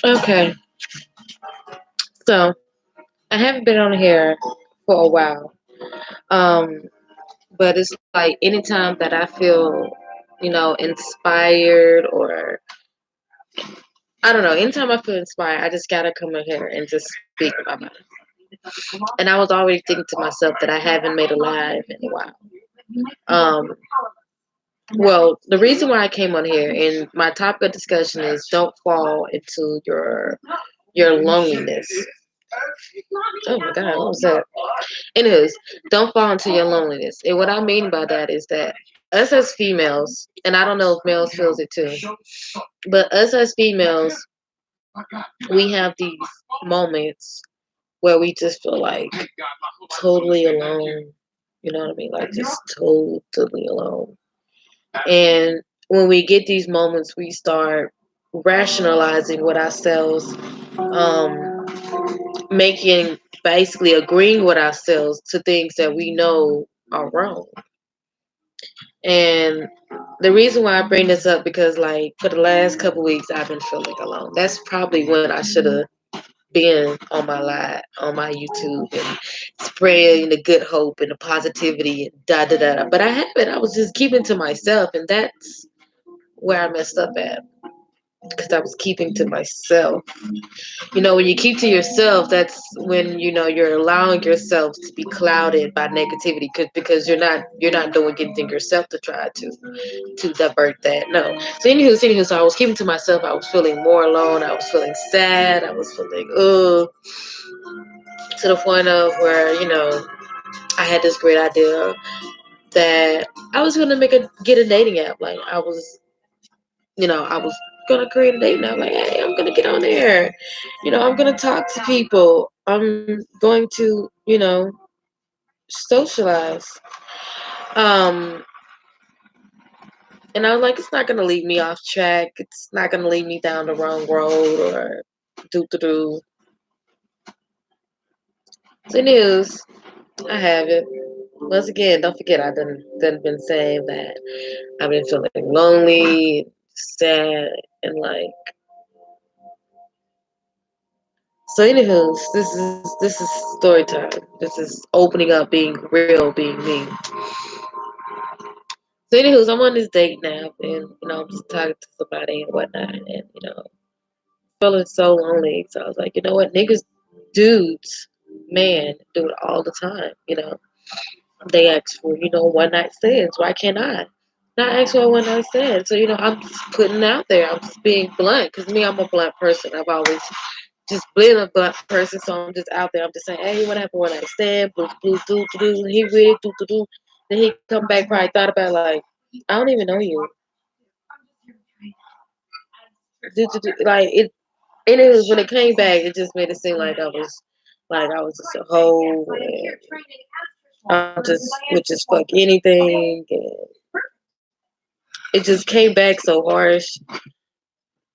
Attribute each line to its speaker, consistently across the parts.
Speaker 1: Okay, so I haven't been on here for a while. Um, but it's like anytime that I feel, inspired, or I don't know, anytime I feel inspired, I just gotta come in here and just speak about it. And I was already thinking to myself that I haven't made a live in a while. Um, well, the reason why I came on here and my topic of discussion is don't fall into your loneliness. Oh my God, what was that? Anyways, don't fall into your loneliness. And what I mean by that is that us as females, and I don't know if males feels it too, but us as females, we have these moments where we just feel like totally alone. You know what I mean? Like just totally alone. And when we get these moments, we start rationalizing with ourselves, um, making basically agreeing with ourselves to things that we know are wrong. And the reason why I bring this up because like for the last couple weeks I've been feeling alone. That's probably when I should have been on my live on my YouTube and spreading the good hope and the positivity and da da da. But I haven't. I was just keeping to myself, and that's where I messed up at because I was keeping to myself. When you keep to yourself, that's when you're allowing yourself to be clouded by negativity because you're not doing anything yourself to try to divert that. No. So I was keeping to myself. I was feeling more alone. I was feeling sad. I was feeling to the point of where I had this great idea that I was gonna get a dating app. Like I was gonna create a dating app. Like, hey, I'm gonna get on there. I'm gonna talk to people. I'm going to socialize. Um, and I was like, it's not gonna lead me off track. It's not gonna lead me down the wrong road or do. So news, I have it. Once again, don't forget I done been saying that I've been feeling lonely, sad, and like so. Anywho, this is story time. This is opening up, being real, being me. So anywho, I'm on this date now, and I'm just talking to somebody and whatnot, and feeling so lonely. So I was like, you know what, niggas, dudes, man, do it all the time. They ask for one night stands. Why can't I? Not ask for a one night stand. So I'm just putting it out there. I'm just being blunt because me, I'm a blunt person. I've always just been a blunt person. So I'm just out there. I'm just saying, hey, what happened one night stand? Blue, blue, do, do, do. He really do. Then he come back, probably thought about like, I don't even know you. Like it. And it was when it came back, it just made it seem like I was just a hoe. And I just would just fuck anything. And it just came back so harsh.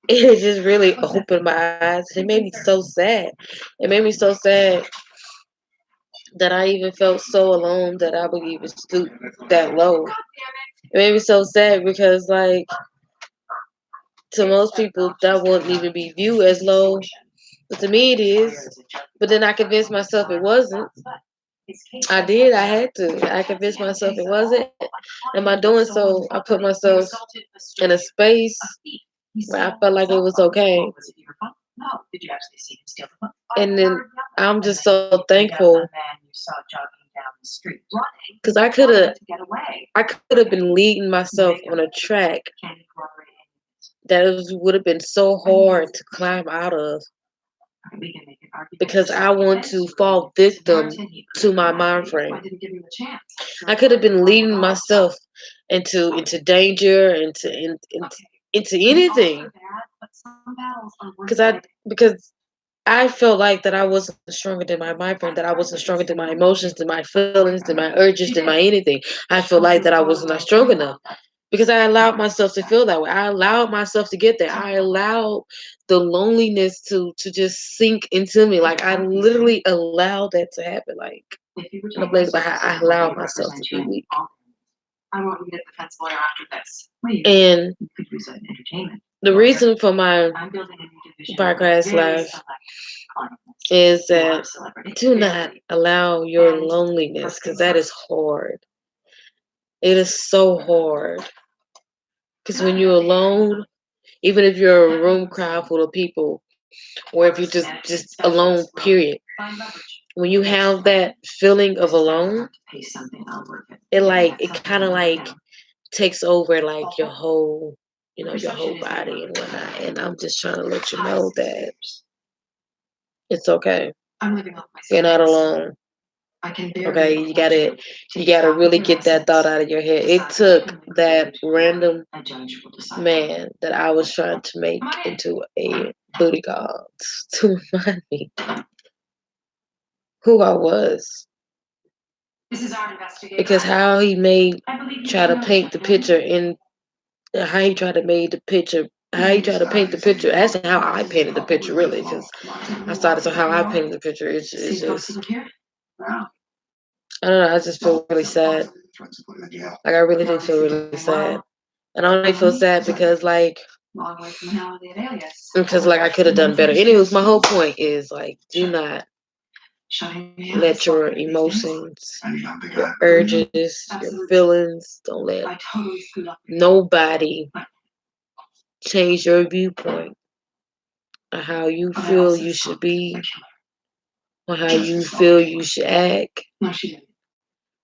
Speaker 1: It just really opened my eyes. It made me so sad. It made me so sad that I even felt so alone that I would even stoop that low. It made me so sad because, like, to most people, that wouldn't even be viewed as low. But to me, it is. But then I convinced myself it wasn't. I did. I had to. I convinced myself it wasn't. And by doing so, I put myself in a space where I felt like it was okay. And then I'm just so thankful because I could have been leading myself on a track that would have been so hard to climb out of because I want to fall victim to my mind frame. I could have been leading myself into danger, into anything, because I felt like that I wasn't stronger than my mind frame, that I wasn't stronger than my emotions, than my feelings, than my urges, than my anything. I feel like that I was not strong enough because I allowed myself to feel that way. I allowed myself to get there. I allowed the loneliness to just sink into me. Like I literally allowed that to happen. Like in a place where I allowed myself to be weak. And the reason for my podcast life is that do not allow your loneliness, because that is hard. It is so hard. Because when you're alone, even if you're a room crowd full of people, or if you're just alone, period. When you have that feeling of alone, it kind of like takes over like your whole, your whole body and whatnot. And I'm just trying to let you know that it's okay. You're not alone. Okay, you gotta really get that thought out of your head. It took that random man that I was trying to make into a booty call to remind me who I was. Because how he made try to paint the picture in how he tried to made the picture how he tried to paint the picture. That's how I painted the picture, really, because I started to how I painted the picture. It's just I don't know. I just feel really sad. Like I really do feel really sad, and I only feel sad because I could have done better. Anyways, my whole point is like, do not let your emotions, your urges, your feelings, don't let nobody change your viewpoint on how you feel you should be, or how you feel you should act.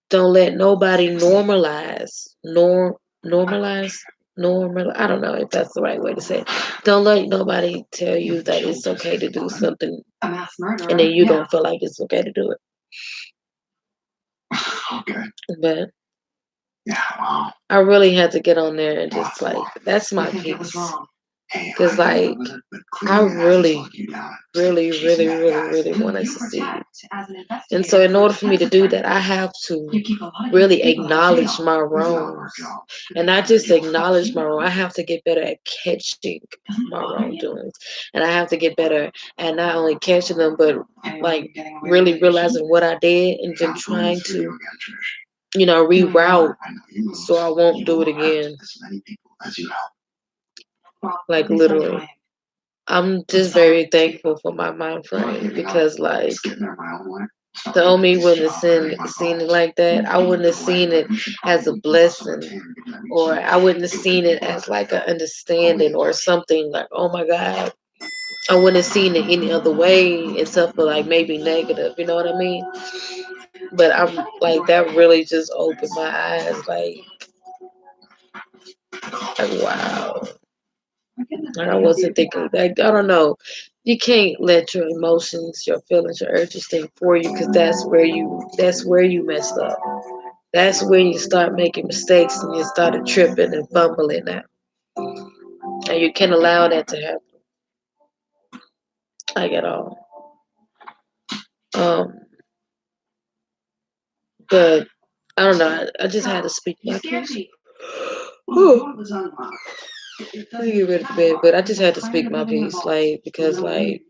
Speaker 1: Don't let nobody normalize normal. I don't know if that's the right way to say it. Don't let nobody tell you that it's okay to do something and then you don't feel like it's okay to do it. Okay. But I really had to get on there and just like, that's my piece. Because like I really, really, really, really, really want to succeed. And so in order for me to do that, I have to really acknowledge my wrongs. And not just acknowledge my wrong. I have to get better at catching my wrongdoings. And I have to get better at not only catching them, but like really realizing what I did and then trying to, reroute so I won't do it again. Like literally. I'm just very thankful for my mind frame because like the old me wouldn't have seen it like that. I wouldn't have seen it as a blessing, or I wouldn't have seen it as like an understanding or something like, oh my God. I wouldn't have seen it any other way except for like maybe negative, you know what I mean? But I'm like that really just opened my eyes like wow. Like I wasn't thinking like I don't know. You can't let your emotions, your feelings, your urges think for you because that's where you messed up. That's when you start making mistakes and you started tripping and fumbling now. And you can't allow that to happen. Like at all. Um but I don't know, I just had to speak my piece. Whew. Let me get rid of the bed, but I just had to speak my piece, like because like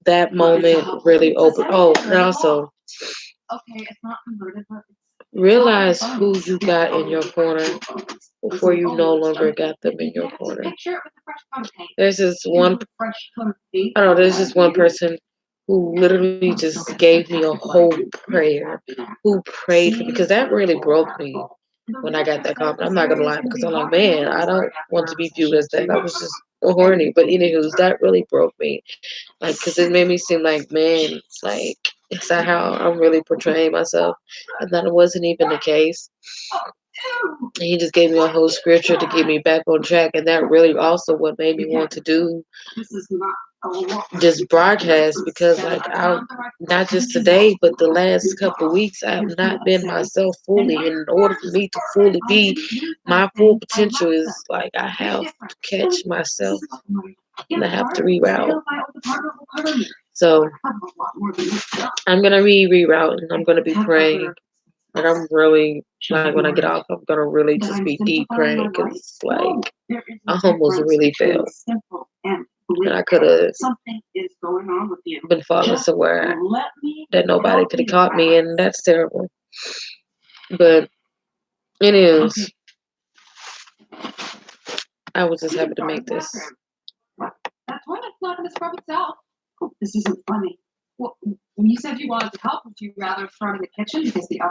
Speaker 1: that moment really opened. Oh, and also realize who you got in your corner before you no longer got them in your corner. There's this one, I don't know, there's this one person who literally just gave me a whole prayer, who prayed for me, because that really broke me when I got that comment. I'm not gonna lie, because I'm like, man, I don't want to be viewed as that. I was just horny, but anywho, that really broke me, like, because it made me seem like, man, like, is that how I'm really portraying myself? And that it wasn't even the case. And he just gave me a whole scripture to get me back on track, and that really also what made me want to do just broadcast, because like I not just today but the last couple of weeks I have not been myself fully, and in order for me to fully be my full potential is like I have to catch myself and I have to reroute. So I'm gonna reroute and I'm gonna be praying. And I'm really like when I get off, I'm gonna really just be deep praying because like I almost really failed, and I could have been falling somewhere that nobody could have caught me, and that's terrible. But it is. I was just happy to make this.
Speaker 2: not going to scrub itself. Oh, this isn't funny. Well, when you said you wanted to help, would you rather start in the kitchen because the oven